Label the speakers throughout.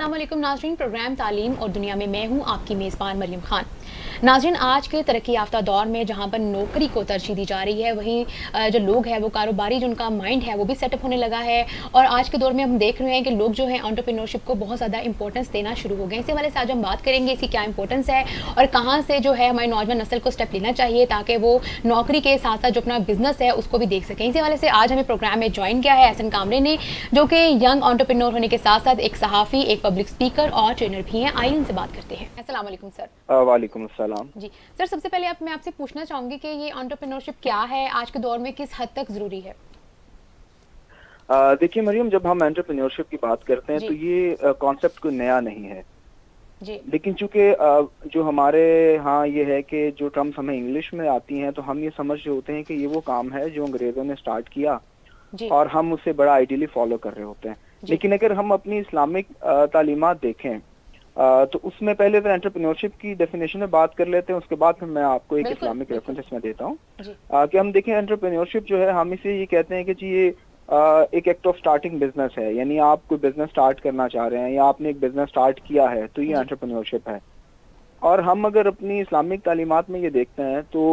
Speaker 1: अस्सलाम वालेकुम नाज़रीन, प्रोग्राम तालीम और दुनिया में मैं हूँ आपकी मेज़बान मरियम खान। नाज़रीन, आज के तरक्की याफ्ता दौर में जहाँ पर नौकरी को तरजीह दी जा रही है, वहीं जो लोग हैं वो कारोबारी, जो उनका माइंड है वो भी सेटअप होने लगा है। और आज के दौर में हम देख रहे हैं कि लोग जो हैं एंटरप्रेन्योरशिप को बहुत ज़्यादा इंपॉर्टेंस देना शुरू हो गए। इसी वाले से आज हम बात करेंगे इसकी क्या इंपॉर्टेंस है और कहाँ से जो है हमारी नौजवान नस्ल को स्टेप लेना चाहिए ताकि वो नौकरी के साथ साथ जो अपना बिजनेस है उसको भी देख सकें। इसी वाले से आज हमें प्रोग्राम में ज्वाइन किया है एहसन कामरे ने, जो कि यंग एंटरप्रेन्योर होने के साथ साथ एक सहाफ़ी, एक पब्लिक स्पीकर और ट्रेनर भी हैं। आइए उनसे बात करते हैं। अस्सलाम वालेकुम सर।
Speaker 2: वालेकुम अस्सलाम।
Speaker 1: जी सर, सबसे पहले मैं आपसे पूछना चाहूंगी कि ये एंटरप्रेन्योरशिप क्या है, आज के दौर में किस हद तक ज़रूरी है?
Speaker 2: देखिए मरियम, जब हम एंटरप्रेन्योरशिप की बात करते हैं तो ये कॉन्सेप्ट कोई नया नहीं है
Speaker 1: जी।
Speaker 2: लेकिन चूंकि जो हमारे यहाँ ये है कि जो टर्म्स हमें इंग्लिश में आती हैं तो हम ये समझ रहे होते हैं कि ये वो काम है जो अंग्रेज़ों ने स्टार्ट किया
Speaker 1: जी।
Speaker 2: और हम उसे बड़ा आइडियली फॉलो कर रहे होते हैं। लेकिन अगर हम अपनी इस्लामिक तालीमात देखें तो उसमें पहले तो एंटरप्रेन्योरशिप की डेफिनेशन में बात कर लेते हैं, उसके बाद फिर मैं आपको एक इस्लामिक रेफरेंस इसमें देता हूँ कि हम देखें एंटरप्रेन्योरशिप जो है, हम इसे ये कहते हैं कि जी ये एक एक्ट ऑफ स्टार्टिंग बिजनेस है, यानी आप कोई बिजनेस स्टार्ट करना चाह रहे हैं या आपने एक बिजनेस स्टार्ट किया है तो ये एंटरप्रेन्योरशिप है। और हम अगर अपनी इस्लामिक तालीमात में ये देखते हैं तो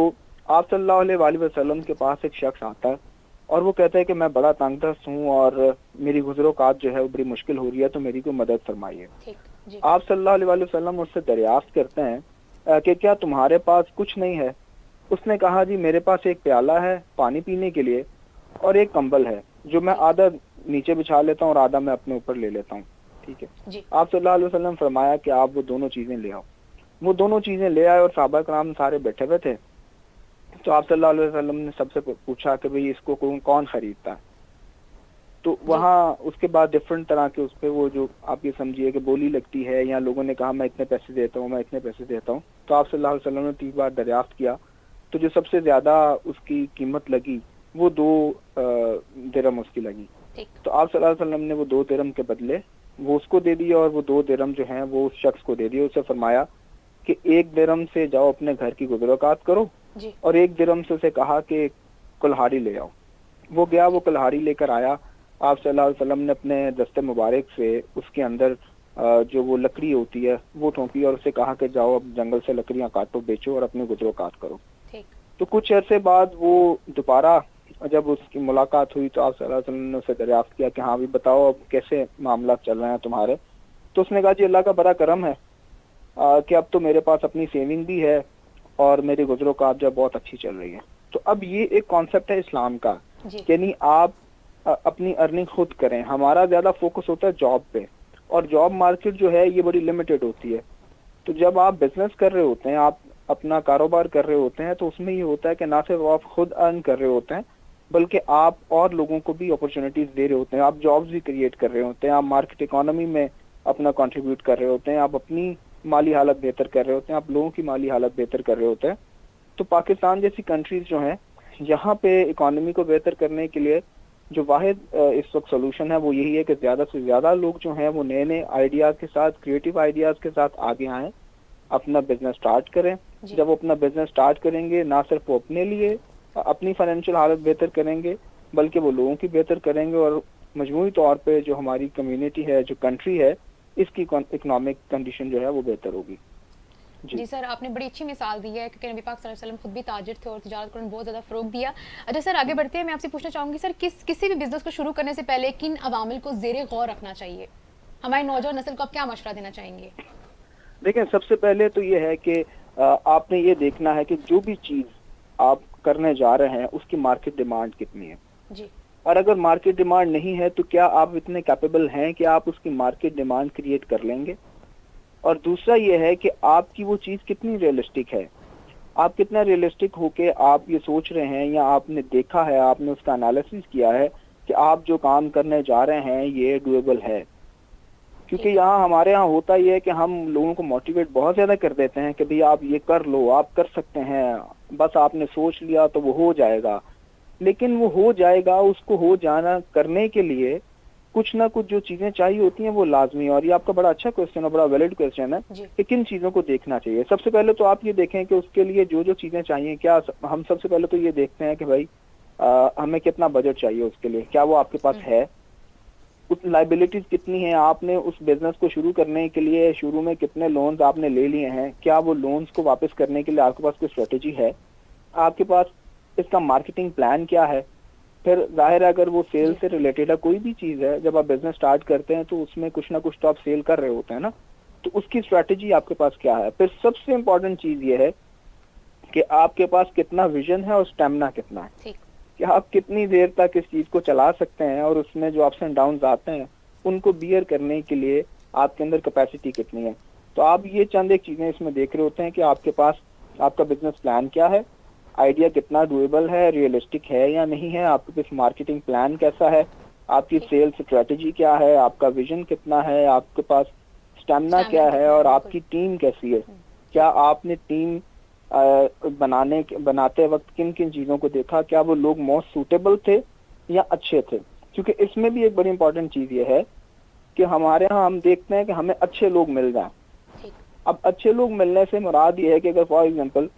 Speaker 2: आप सल्लल्लाहु अलैहि वसल्लम के पास एक शख्स आता है और वो कहता है कि मैं बड़ा तंगदस्त हूँ और मेरी गुज़रो-कात जो है वो बड़ी मुश्किल हो रही है, तो मेरी कोई मदद फरमाइए। आप सल्लल्लाहु अलैहि वसल्लम उससे दरियाफ्त करते हैं कि क्या तुम्हारे पास कुछ नहीं है? उसने कहा जी मेरे पास एक प्याला है पानी पीने के लिए और एक कंबल है जो मैं आधा नीचे बिछा लेता हूँ और आधा मैं अपने ऊपर ले लेता हूँ। ठीक है। आप सल्लल्लाहु अलैहि वसल्लम फरमाया कि आप वो दोनों चीजें ले आओ। वो दोनों चीजें ले आए और सहाबा कराम सारे बैठे हुए थे। तो आप सल्लल्लाहु अलैहि वसल्लम ने सबसे पूछा कि भाई इसको कौन खरीदता है? तो वहाँ उसके बाद डिफरेंट तरह के उस पर वो जो आप ये समझिए कि बोली लगती है, या लोगों ने कहा मैं इतने पैसे देता हूँ, मैं इतने पैसे देता हूँ। तो आप सल्लल्लाहु अलैहि वसल्लम ने 3 बार दरियाफ्त किया तो जो सबसे ज्यादा उसकी कीमत लगी वो 2 दिरहम उसकी लगी। तो आप सल्लल्लाहु अलैहि वसल्लम ने वो 2 दिरहम के बदले वो उसको दे दिया और वो 2 दिरहम जो हैं वो उस शख्स को दे दिए। उसे फरमाया कि 1 दिरहम से जाओ अपने घर की गुज़रो-कात करो और 1 दिरहम से उसे कहा कि कुल्हाड़ी ले आओ। वो गया, वो कुल्हाड़ी लेकर आया। आप सल्लल्लाहु अलैहि वसल्लम ने अपने दस्ते मुबारक से उसके अंदर जो वो लकड़ी होती है वो ठोंकी और उसे कहा कि जाओ अब जंगल से लकड़ियां काटो, बेचो और अपनी गुज़रो-कात करो। तो कुछ अरसे बाद वो दोबारा जब उसकी मुलाकात हुई तो आप सल्लल्लाहु अलैहि वसल्लम ने उसे दरियाफ्त किया कि हाँ भी बताओ अब कैसे मामला चल रहे हैं तुम्हारे? तो उसने कहा जी अल्लाह का बड़ा करम है कि अब तो मेरे पास अपनी सेविंग भी है और मेरी गुज़रो-कात जो बहुत अच्छी चल रही है। तो अब ये एक कॉन्सेप्ट है इस्लाम का, यानी आप अपनी अर्निंग खुद करें। हमारा ज्यादा फोकस होता है जॉब पे और जॉब मार्केट जो है ये बड़ी लिमिटेड होती है। तो जब आप बिजनेस कर रहे होते हैं, आप अपना कारोबार कर रहे होते हैं, तो उसमें ये होता है कि ना सिर्फ आप खुद अर्न कर रहे होते हैं बल्कि आप और लोगों को भी अपॉर्चुनिटीज दे रहे होते हैं, आप जॉब्स भी क्रिएट कर रहे होते हैं, आप मार्केट इकोनॉमी में अपना कंट्रीब्यूट कर रहे होते हैं, आप अपनी माली हालत बेहतर कर रहे होते हैं, आप लोगों की माली हालत बेहतर कर रहे होते हैं। तो पाकिस्तान जैसी कंट्रीज जो हैं यहाँ पे इकोनॉमी को बेहतर करने के लिए जो वाहिद इस वक्त सोल्यूशन है वो यही है कि ज्यादा से ज्यादा लोग जो हैं वो नए नए आइडियाज के साथ, क्रिएटिव आइडियाज के साथ आगे आएं, अपना बिजनेस स्टार्ट करें। जब वो अपना बिजनेस स्टार्ट करेंगे ना सिर्फ वो अपने लिए अपनी फाइनेंशियल हालत बेहतर करेंगे बल्कि वो लोगों की बेहतर करेंगे और मजमूई तौर पे जो हमारी कम्युनिटी है, जो कंट्री है, इसकी इकोनॉमिक कंडीशन जो है वो बेहतर होगी।
Speaker 1: जी सर, आपने बड़ी अच्छी मिसाल दी है क्योंकि नबी पाक सल्लल्लाहु अलैहि वसल्लम खुद भी ताजिर थे और तिजारत को बहुत ज़्यादा फ़रोग दिया। अच्छा सर, आगे बढ़ते हैं। मैं आपसे पूछना चाहूँगी सर, किसी भी बिजनेस को शुरू करने से पहले किन अवामिल को ज़ेरे गौर रखना चाहिए? हमारी नौजवान नस्ल को आप क्या मशवरा देना चाहेंगे?
Speaker 2: देखिए, सबसे पहले तो ये है कि आपने ये देखना है कि जो भी चीज़ आप करने जा रहे हैं उसकी मार्केट डिमांड कितनी है
Speaker 1: जी।
Speaker 2: और अगर मार्केट डिमांड नहीं है तो क्या आप इतने कैपेबल हैं कि आप उसकी मार्केट डिमांड क्रिएट कर लेंगे? और दूसरा ये है कि आपकी वो चीज़ कितनी रियलिस्टिक है, आप कितना रियलिस्टिक होके आप ये सोच रहे हैं या आपने देखा है, आपने उसका एनालिसिस किया है कि आप जो काम करने जा रहे हैं ये डूएबल है। क्योंकि यहाँ हमारे यहाँ होता ये है कि हम लोगों को मोटिवेट बहुत ज़्यादा कर देते हैं कि भाई आप ये कर लो, आप कर सकते हैं, बस आपने सोच लिया तो वो हो जाएगा। लेकिन वो हो जाएगा, उसको हो जाना करने के लिए कुछ ना कुछ जो चीजें चाहिए होती हैं वो लाजमी। और ये आपका बड़ा अच्छा क्वेश्चन है, बड़ा वैलिड क्वेश्चन है कि किन चीजों को देखना चाहिए। सबसे पहले तो आप ये देखें कि उसके लिए जो जो चीजें चाहिए, क्या हम सबसे पहले तो ये देखते हैं कि भाई हमें कितना बजट चाहिए उसके लिए, क्या वो आपके पास है। उस लाइबिलिटीज कितनी है, आपने उस बिजनेस को शुरू करने के लिए शुरू में कितने लोन्स आपने ले लिए हैं, क्या वो लोन्स को वापस करने के लिए आपके पास कोई स्ट्रेटेजी है, आपके पास इसका मार्केटिंग प्लान क्या है। फिर जाहिर है अगर वो सेल से रिलेटेड है कोई भी चीज है, जब आप बिजनेस स्टार्ट करते हैं तो उसमें कुछ ना कुछ तो आप सेल कर रहे होते हैं ना, तो उसकी स्ट्रेटेजी आपके पास क्या है। फिर सबसे इम्पोर्टेंट चीज ये है कि आपके पास कितना विजन है और स्टेमिना कितना है, कि आप कितनी देर तक इस चीज को चला सकते हैं और उसमें जो अप्स एंड डाउन्स आते हैं उनको बियर करने के लिए आपके अंदर कैपेसिटी कितनी है। तो आप ये चंद एक चीजें इसमें देख रहे होते हैं कि आपके पास आपका बिजनेस प्लान क्या है, आइडिया कितना डुएबल है, रियलिस्टिक है या नहीं है, आपके पास मार्केटिंग प्लान कैसा है, आपकी सेल्स स्ट्रेटेजी क्या है, आपका विजन कितना है, आपके पास स्टेमिना क्या है और आपकी टीम कैसी है। क्या आपने टीम बनाते वक्त किन किन चीजों को देखा, क्या वो लोग मोस्ट सूटेबल थे या अच्छे थे। क्योंकि इसमें भी एक बड़ी इंपॉर्टेंट चीज ये है कि हमारे यहाँ हम देखते हैं कि हमें अच्छे लोग मिल जाए। अब अच्छे लोग मिलने से मुराद ये है कि अगर फॉर एग्जांपल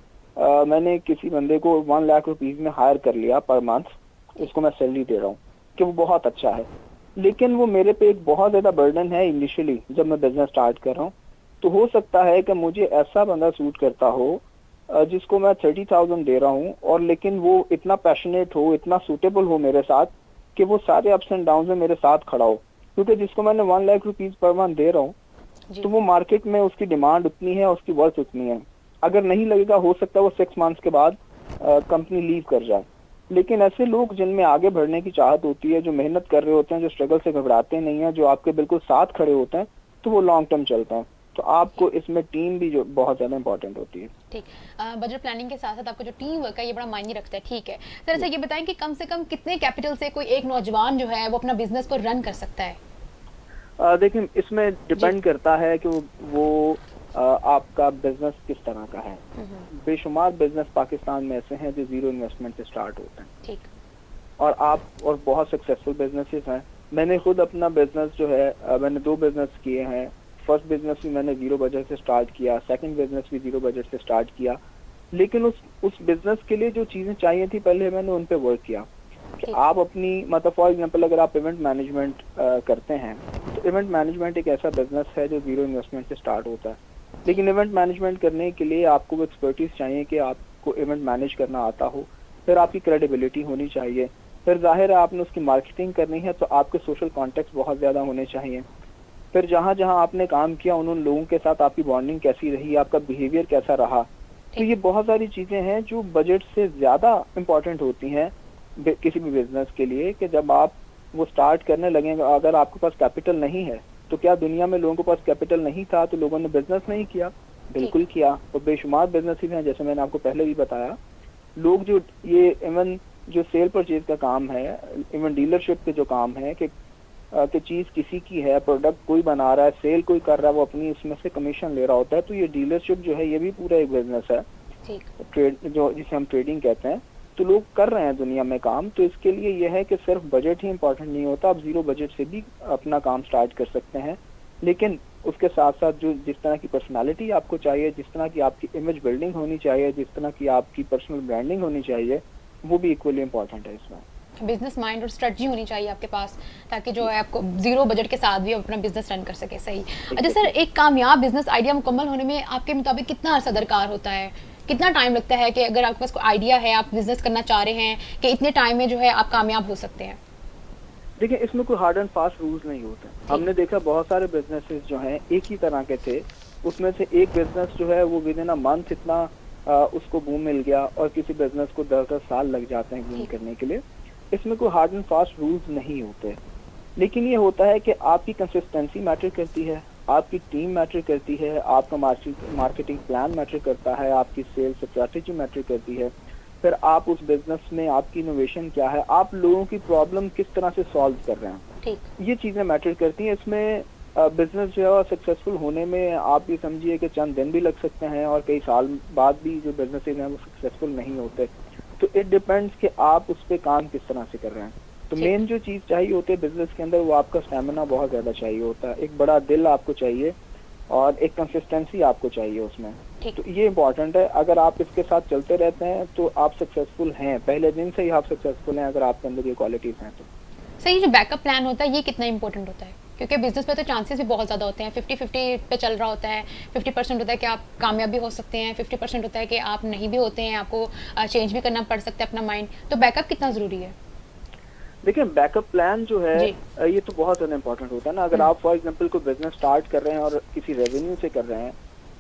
Speaker 2: मैंने किसी बंदे को 1 लाख रुपीज में हायर कर लिया पर मंथ, उसको मैं सैलरी दे रहा हूँ कि वो बहुत अच्छा है, लेकिन वो मेरे पे एक बहुत ज्यादा बर्डन है इनिशियली जब मैं बिजनेस स्टार्ट कर रहा हूँ। तो हो सकता है कि मुझे ऐसा बंदा सूट करता हो जिसको मैं 30,000 दे रहा हूँ और लेकिन वो इतना पैशनेट हो, इतना सूटेबल हो मेरे साथ कि वो सारे अप्स एंड डाउन में मेरे साथ खड़ा हो। क्योंकि जिसको मैंने 1 लाख रुपीज पर मंथ दे रहा हूँ तो वो मार्केट में उसकी डिमांड उतनी है, उसकी वर्थ उतनी है। अगर नहीं लगेगा हो सकता है वो 6 मंथ्स के बाद कंपनी लीव कर जाए। लेकिन ऐसे लोग जिनमें आगे बढ़ने की चाहत होती है, जो मेहनत कर रहे होते हैं, जो स्ट्रगल से घबराते नहीं है, जो आपके बिल्कुल साथ खड़े होते हैं, तो वो लॉन्ग टर्म चलते हैं। तो आपको इसमें टीम भी जो बहुत ज्यादा इंपॉर्टेंट होती है।
Speaker 1: ठीक, बजट प्लानिंग के साथ साथ आपका जो टीम वर्क है ये बड़ा मायने रखता है। ठीक है सर, अच्छा ये बताएं कि कम से कम कितने कैपिटल से कोई एक नौजवान जो है वो अपना बिजनेस को रन कर सकता है?
Speaker 2: देखिए इसमें डिपेंड करता है कि वो आपका बिजनेस किस तरह का है। बेशुमार बिजनेस पाकिस्तान में ऐसे हैं जो जीरो इन्वेस्टमेंट से स्टार्ट होते हैं।
Speaker 1: ठीक।
Speaker 2: और बहुत सक्सेसफुल बिजनेसेस हैं। मैंने खुद अपना बिजनेस जो है मैंने 2 बिजनेस किए हैं। फर्स्ट बिजनेस भी मैंने जीरो बजट से स्टार्ट किया, सेकंड बिजनेस भी जीरो बजट से स्टार्ट किया। लेकिन उस बिजनेस के लिए जो चीजें चाहिए थी पहले मैंने उन पे वर्क किया कि आप अपनी मतलब फॉर एग्जांपल अगर आप इवेंट मैनेजमेंट करते हैं तो इवेंट मैनेजमेंट एक ऐसा बिजनेस है जो जीरो इन्वेस्टमेंट से स्टार्ट होता है। लेकिन इवेंट मैनेजमेंट करने के लिए आपको वो एक्सपर्टीज चाहिए कि आपको इवेंट मैनेज करना आता हो, फिर आपकी क्रेडिबिलिटी होनी चाहिए, फिर जाहिर है आपने उसकी मार्केटिंग करनी है तो आपके सोशल कॉन्टेक्ट बहुत ज्यादा होने चाहिए। फिर जहाँ जहाँ आपने काम किया उन लोगों के साथ आपकी बॉन्डिंग कैसी रही, आपका बिहेवियर कैसा रहा। तो ये बहुत सारी चीजें हैं जो बजट से ज्यादा इम्पोर्टेंट होती हैं किसी भी बिजनेस के लिए, कि जब आप वो स्टार्ट करने लगेंगे अगर आपके पास कैपिटल नहीं है तो क्या दुनिया में लोगों के पास कैपिटल नहीं था तो लोगों ने बिजनेस नहीं किया? बिल्कुल किया। और बेशुमार बिजनेसेस हैं जैसे मैंने आपको पहले भी बताया। लोग जो ये इवन जो सेल परचेज का काम है, इवन डीलरशिप के जो काम है कि चीज किसी की है, प्रोडक्ट कोई बना रहा है, सेल कोई कर रहा है, वो अपनी उसमें से कमीशन ले रहा होता है। तो ये डीलरशिप जो है ये भी पूरा एक बिजनेस है, ट्रेड जो जिसे हम ट्रेडिंग कहते हैं। तो लोग कर रहे हैं दुनिया में काम। तो इसके लिए यह है कि सिर्फ बजट ही इम्पोर्टेंट नहीं होता, आप जीरो बजट से भी अपना काम स्टार्ट कर सकते हैं। लेकिन उसके साथ साथ जो जिस तरह की पर्सनालिटी आपको चाहिए, जिस तरह की आपकी इमेज बिल्डिंग होनी चाहिए, जिस तरह की आपकी पर्सनल ब्रांडिंग होनी चाहिए, वो भी इक्वली इम्पोर्टेंट है इसमें।
Speaker 1: बिजनेस माइंड और स्ट्रेटजी होनी चाहिए आपके पास ताकि जो है आपको जीरो बजट के साथ भी अपना बिजनेस रन कर सके। सही। अच्छा सर, एक कामयाब बिजनेस आइडिया मुकम्मल होने में आपके मुताबिक कितना अर्सा दरकार होता है, कितना टाइम लगता है कि अगर आपके पास कोई आइडिया है, आप बिजनेस करना चाह रहे हैं कि इतने टाइम में जो है आप कामयाब हो सकते हैं? देखिए
Speaker 2: इसमें कोई हार्ड एंड फास्ट रूल्स नहीं होते। हमने देखा बहुत सारे बिजनेसेस जो हैं एक ही तरह के थे, उसमें से एक बिजनेस जो है वो विद इन अ मंथ इतना उसको बूम मिल गया और किसी बिजनेस को 10-10 साल लग जाते हैं बूम करने के लिए। इसमें कोई हार्ड एंड फास्ट रूल्स नहीं होते। लेकिन ये होता है कि आपकी कंसिस्टेंसी मैटर करती है, आपकी टीम मैटर करती है, आपका मार्केटिंग प्लान मैटर करता है, आपकी सेल्स स्ट्रैटेजी मैटर करती है, फिर आप उस बिजनेस में आपकी इनोवेशन क्या है, आप लोगों की प्रॉब्लम किस तरह से सॉल्व कर रहे हैं। ठीक। ये चीजें मैटर करती हैं। इसमें बिजनेस जो है सक्सेसफुल होने में आप ये समझिए कि चंद दिन भी लग सकते हैं और कई साल बाद भी जो बिजनेसेस हैं वो सक्सेसफुल नहीं होते। तो इट डिपेंड्स कि आप उस पर काम किस तरह से कर रहे हैं। तो मेन जो चीज चाहिए होती है बिजनेस के अंदर वो आपका स्टेमिना बहुत ज्यादा चाहिए होता है, एक बड़ा दिल आपको चाहिए और एक कंसिस्टेंसी आपको चाहिए उसमें। तो ये इम्पोर्टेंट है। अगर आप इसके साथ चलते रहते हैं तो आप सक्सेसफुल हैं, पहले दिन से ही आप सक्सेसफुल हैं अगर आपके अंदर ये क्वालिटीज हैं तो।
Speaker 1: सही, जो बैकअप प्लान होता है ये कितना इंपॉर्टेंट होता है? क्योंकि बिजनेस में तो चांसेस भी बहुत ज़्यादा होते हैं, 50-50 पे चल रहा होता है। 50% होता है कि आप कामयाब भी हो सकते हैं, 50% होता है कि आप नहीं भी होते हैं, आपको चेंज भी करना पड़ सकता है अपना माइंड। तो बैकअप कितना ज़रूरी है?
Speaker 2: देखिए, बैकअप प्लान जो है
Speaker 1: जी।
Speaker 2: ये तो बहुत ज़्यादा इम्पोर्टेंट होता है ना। अगर
Speaker 1: हुँ,
Speaker 2: आप फॉर एग्जांपल कोई बिजनेस स्टार्ट कर रहे हैं और किसी रेवेन्यू से कर रहे हैं,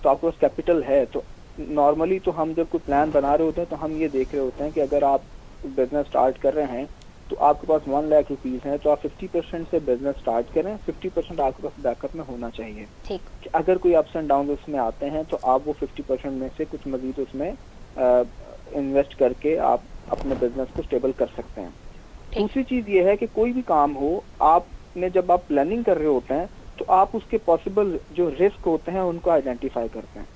Speaker 2: तो आपके पास कैपिटल है, तो नॉर्मली तो हम जब कोई प्लान बना रहे होते हैं तो हम ये देख रहे होते हैं कि अगर आप बिजनेस स्टार्ट कर रहे हैं तो आपके पास 1 लाख रुपीज़ हैं, तो आप 50% से बिजनेस स्टार्ट करें, 50% आपके पास बैकअप में होना चाहिए
Speaker 1: ठीक,
Speaker 2: कि अगर कोई अप्स एंड डाउन उसमें आते हैं तो आप वो 50% में से कुछ मजीद उसमें इन्वेस्ट करके आप अपने बिजनेस को स्टेबल कर सकते हैं।
Speaker 1: ठीक,
Speaker 2: दूसरी चीज ये है कि कोई भी काम हो, आपने जब आप प्लानिंग कर रहे होते हैं तो आप उसके पॉसिबल जो रिस्क होते हैं उनको आइडेंटिफाई करते हैं।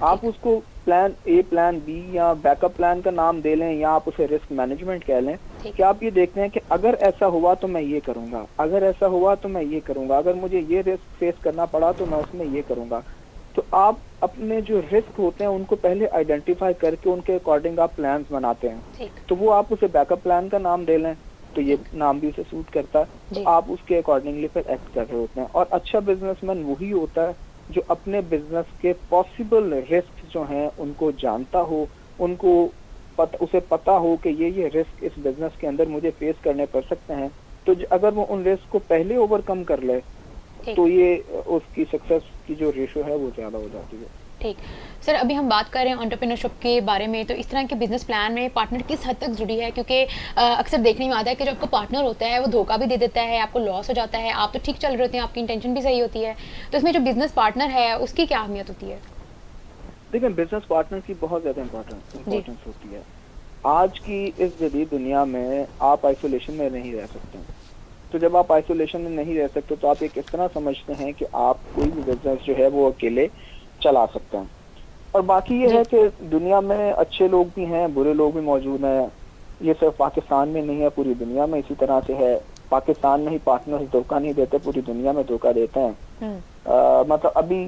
Speaker 2: आप
Speaker 1: ठीक,
Speaker 2: उसको प्लान ए, प्लान बी या बैकअप प्लान का नाम दे लें या आप उसे रिस्क मैनेजमेंट कह लें
Speaker 1: ठीक,
Speaker 2: कि आप ये देखते हैं कि अगर ऐसा हुआ तो मैं ये करूंगा, अगर ऐसा हुआ तो मैं ये करूंगा, अगर मुझे ये रिस्क फेस करना पड़ा तो मैं उसमें ये करूंगा। तो आप अपने जो रिस्क होते हैं उनको पहले आइडेंटिफाई करके उनके अकॉर्डिंग आप प्लान्स बनाते हैं।
Speaker 1: ठीक,
Speaker 2: तो वो आप उसे बैकअप प्लान का नाम दे लें, तो ये
Speaker 1: ठीक।
Speaker 2: नाम भी उसे सूट करता है। तो
Speaker 1: जी,
Speaker 2: आप उसके अकॉर्डिंगली फिर एक्ट कर रहे होते हैं। और अच्छा बिजनेसमैन वही होता है जो अपने बिजनेस के पॉसिबल रिस्क जो हैं उनको जानता हो, उनको उसे पता हो कि ये रिस्क इस बिजनेस के अंदर मुझे फेस करने पड़ सकते हैं। तो अगर वो उन रिस्क को पहले ओवरकम कर ले
Speaker 1: ठीक,
Speaker 2: तो ये उसकी सक्सेस की जो रेशो है वो ज़्यादा हो जाती है।
Speaker 1: ठीक। सर, अभी हम बात कर रहे हैं एंटरप्रेन्योरशिप के बारे में, तो इस तरह के बिज़नेस प्लान में पार्टनर किस हद तक ज़रूरी है? क्योंकि अक्सर देखने में आता है कि जो आपका पार्टनर होता है, वो धोखा भी दे देता है, आपको लॉस हो जाता है, आप तो ठीक चल रहे होते हैं, आपकी इंटेंशन भी सही होती है। तो इसमें जो बिज़नेस पार्टनर है, उसकी क्या अहमियत होती है?
Speaker 2: देखिए, बिजनेस पार्टनर की बहुत ज़्यादा
Speaker 1: जी,
Speaker 2: इम्पोर्टेंस होती है। आज की इस जदीद दुनिया में आप आइसोलेशन में नहीं रह सकते। तो जब आप आइसोलेशन में नहीं रह सकते तो आप ये किस तरह समझते हैं कि आप कोई भी बिजनेस जो है वो अकेले चला सकते हैं। और बाकी ये
Speaker 1: जी,
Speaker 2: है कि दुनिया में अच्छे लोग भी हैं, बुरे लोग भी मौजूद हैं। ये सिर्फ पाकिस्तान में नहीं है, पूरी दुनिया में इसी तरह से है। पाकिस्तान में ही पार्टनर्स धोखा नहीं देते, पूरी दुनिया में धोखा देते हैं।
Speaker 1: हुँ,
Speaker 2: मतलब अभी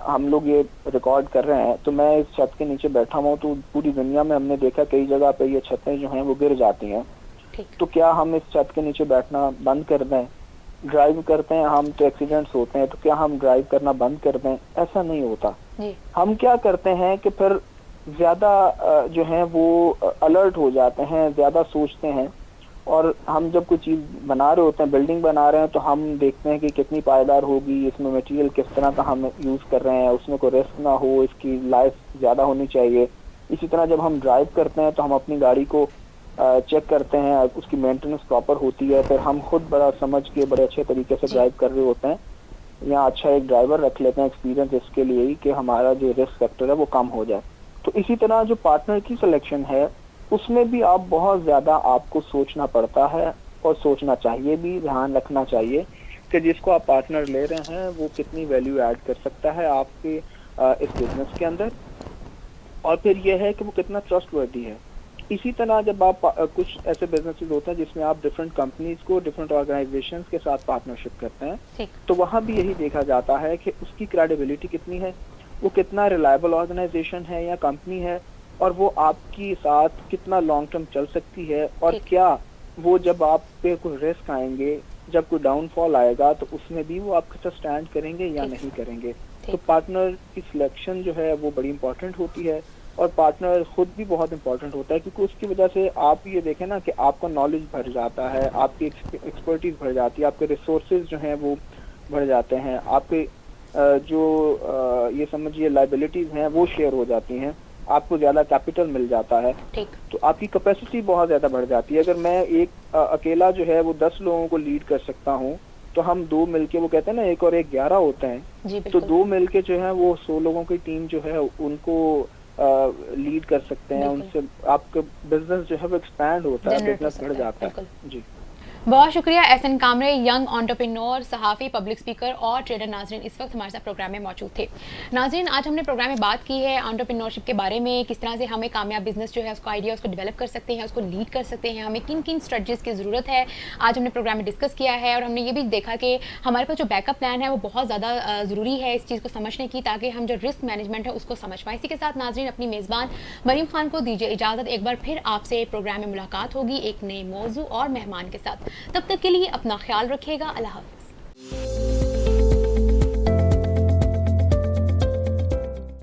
Speaker 2: हम लोग ये रिकॉर्ड कर रहे हैं तो मैं इस छत के नीचे बैठा हुआ हूँ, तो पूरी दुनिया में हमने देखा कई जगह पे ये छतें जो हैं वो गिर जाती हैं।
Speaker 1: ठीक,
Speaker 2: तो क्या हम इस छत के नीचे बैठना बंद कर दें? ड्राइव करते हैं हम तो एक्सीडेंट्स होते हैं, तो क्या हम ड्राइव करना बंद कर दें? ऐसा नहीं होता।
Speaker 1: जी,
Speaker 2: हम क्या करते हैं कि फिर ज्यादा जो है वो अलर्ट हो जाते हैं, ज्यादा सोचते हैं। और हम जब कोई चीज बना रहे होते हैं, बिल्डिंग बना रहे हैं, तो हम देखते हैं कि कितनी पायदार होगी, इसमें मटेरियल किस तरह का हम यूज कर रहे हैं, उसमें कोई रिस्क ना हो, इसकी लाइफ ज्यादा होनी चाहिए। इसी तरह जब हम ड्राइव करते हैं तो हम अपनी गाड़ी को चेक करते हैं, उसकी मेंटेनेंस प्रॉपर होती है, फिर हम खुद बड़ा समझ के बड़े अच्छे तरीके से
Speaker 1: जी,
Speaker 2: ड्राइव कर रहे होते हैं। या अच्छा एक ड्राइवर रख लेते हैं एक्सपीरियंस इसके लिए ही कि हमारा जो रिस्क फैक्टर है वो कम हो जाए। तो इसी तरह जो पार्टनर की सिलेक्शन है उसमें भी आप बहुत ज्यादा आपको सोचना पड़ता है और सोचना चाहिए भी, ध्यान रखना चाहिए कि जिसको आप पार्टनर ले रहे हैं वो कितनी वैल्यू ऐड कर सकता है आपके इस बिजनेस के अंदर, और फिर यह है कि वो कितना ट्रस्टवर्दी है। इसी तरह जब आप कुछ ऐसे बिजनेसेस होते हैं जिसमें आप डिफरेंट कंपनीज को, डिफरेंट ऑर्गेनाइजेशंस के साथ पार्टनरशिप करते हैं,
Speaker 1: ठीक,
Speaker 2: तो वहाँ भी यही देखा जाता है कि उसकी क्रेडिबिलिटी कितनी है, वो कितना रिलायबल ऑर्गेनाइजेशन है या कंपनी है, और वो आपके साथ कितना लॉन्ग टर्म चल सकती है, और
Speaker 1: ठीक,
Speaker 2: क्या वो जब आप पे कोई रिस्क आएंगे, जब कोई डाउनफॉल आएगा तो उसमें भी वो आपके साथ स्टैंड करेंगे या
Speaker 1: ठीक,
Speaker 2: नहीं करेंगे। तो
Speaker 1: ठीक,
Speaker 2: पार्टनर की सिलेक्शन जो है वो बड़ी इंपॉर्टेंट होती है। और पार्टनर खुद भी बहुत इंपॉर्टेंट होता है, क्योंकि उसकी वजह से आप ये देखें ना कि आपका नॉलेज बढ़ जाता है, आपकी एक्सपर्टीज बढ़ जाती है, आपके रिसोर्सेज जो हैं वो बढ़ जाते हैं, आपके ये समझिए लाइबिलिटीज हैं वो शेयर हो जाती हैं, आपको ज्यादा कैपिटल मिल जाता है,
Speaker 1: ठीक।
Speaker 2: तो आपकी कैपेसिटी बहुत ज्यादा बढ़ जाती है। अगर मैं एक अकेला जो है वो 10 लोगों को लीड कर सकता हूँ, तो हम दो मिलके, वो कहते हैं ना 1 और 1 11 होते हैं,
Speaker 1: जी,
Speaker 2: तो
Speaker 1: बिल्कुल,
Speaker 2: दो मिलके जो है वो 100 लोगों की टीम जो है उनको लीड कर सकते हैं।
Speaker 1: बिल्कुल।
Speaker 2: उनसे आपका बिजनेस जो है वो एक्सपैंड होता है,
Speaker 1: जनरेट हो
Speaker 2: बिजनेस बढ़
Speaker 1: सकता है,
Speaker 2: जाता
Speaker 1: बिल्कुल।
Speaker 2: है। जी।
Speaker 1: बहुत शुक्रिया एहसन कामरे, यंग एंटरप्रेन्योर, सहाफ़ी, पब्लिक स्पीकर और ट्रेडर नाज़रीन इस वक्त हमारे साथ प्रोग्राम में मौजूद थे। नाज़रीन, आज हमने प्रोग्राम में बात की है एंटरप्रेन्योरशिप के बारे में, किस तरह से हमें कामयाब बिजनेस जो है उसको आइडिया उसको डेवलप कर सकते हैं, उसको लीड कर सकते हैं, हमें किन किन स्ट्रेटजीज़ की ज़रूरत है, आज हमने प्रोग्राम में डिस्कस किया है। और हमने ये भी देखा कि हमारे पास जो बैकअप प्लान है वो बहुत ज़्यादा ज़रूरी है इस चीज़ को समझने की, ताकि हम जो रिस्क मैनेजमेंट है उसको समझ पाएँ। इसी के साथ नाज़रीन, अपनी मेज़बान मरीम खान को दीजिए इजाज़त। एक बार फिर आपसे प्रोग्राम में मुलाकात होगी एक नए मौजू और मेहमान के साथ। तब तक के लिए अपना ख्याल रखिएगा। अल्लाह हाफ़िज़।